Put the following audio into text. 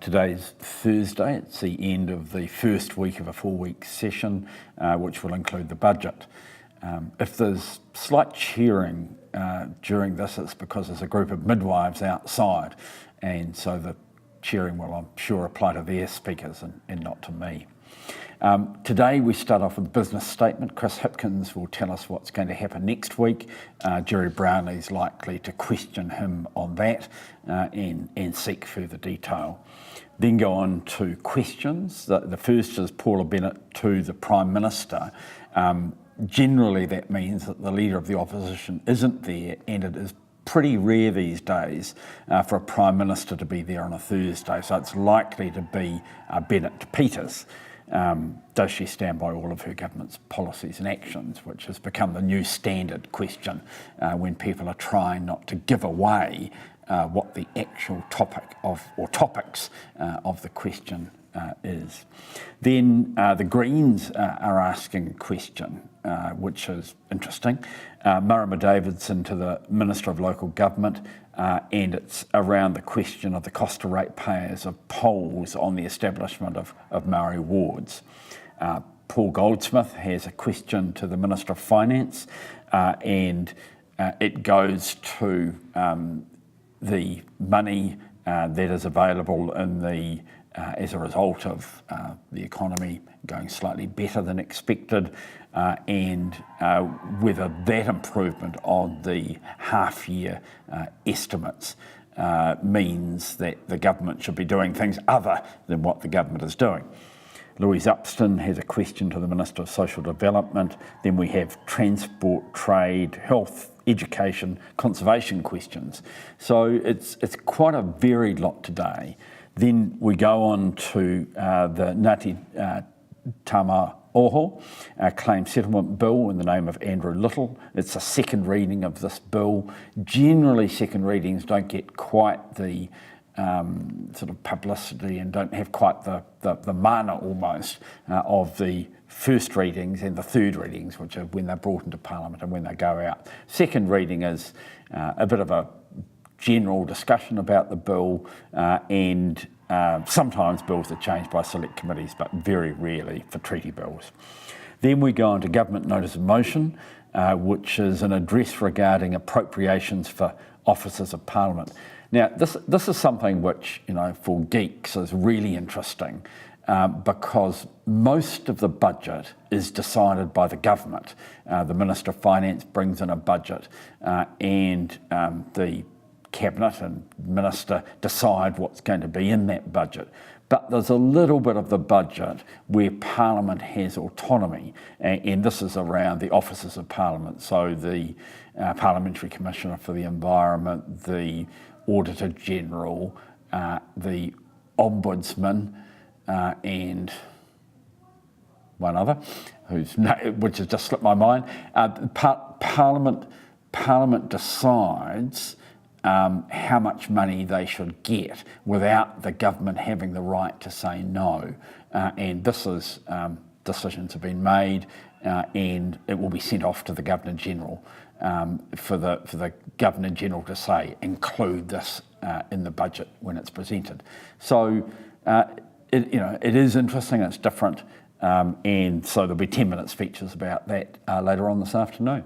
Today's Thursday. It's the end of the first week of a 4-week session, which will include the budget. If there's slight cheering during this, it's because there's a group of midwives outside, and so the cheering will, I'm sure, apply to their speakers and not to me. Today we start off with a business statement. Chris Hipkins will tell us what's going to happen next week. Jerry Brownlee's likely to question him on that and seek further detail. Then go on to questions. The first is Paula Bennett to the Prime Minister. Generally that means that the Leader of the Opposition isn't there, and it is pretty rare these days for a Prime Minister to be there on a Thursday, so it's likely to be Bennett to Peters. Does she stand by all of her government's policies and actions, which has become the new standard question when people are trying not to give away what the actual topics of the question is. Then the Greens are asking a question, which is interesting. Marama Davidson to the Minister of Local Government, and it's around the question of the cost to ratepayers of polls on the establishment of Maori wards. Paul Goldsmith has a question to the Minister of Finance, and it goes to the money that is available in the as a result of the economy going slightly better than expected, and whether that improvement on the half-year estimates means that the government should be doing things other than what the government is doing. Louise Upston has a question to the Minister of Social Development. Then we have transport, trade, health, education, conservation questions. So it's quite a varied lot today. Then we go on to the Ngāti Tamaoho claim settlement bill in the name of Andrew Little. It's a second reading of this bill. Generally, second readings don't get quite the sort of publicity and don't have quite the mana almost of the first readings and the third readings, which are when they're brought into Parliament and when they go out. Second reading is a bit of a general discussion about the bill, and sometimes bills are changed by select committees, but very rarely for treaty bills. Then we go on to Government Notice of Motion, which is an address regarding appropriations for officers of Parliament. Now, this is something which, for geeks is really interesting, because most of the budget is decided by the government. The Minister of Finance brings in a budget, and the Cabinet and Minister decide what's going to be in that budget. But there's a little bit of the budget where Parliament has autonomy, and this is around the officers of Parliament. So the Parliamentary Commissioner for the Environment, the Auditor General, the Ombudsman, and one other, which has just slipped my mind. Parliament decides how much money they should get without the government having the right to say no. And this is decisions have been made, and it will be sent off to the Governor-General for the Governor-General to say, include this in the budget when it's presented. So it is interesting, it's different, and so there'll be 10-minute speeches about that later on this afternoon.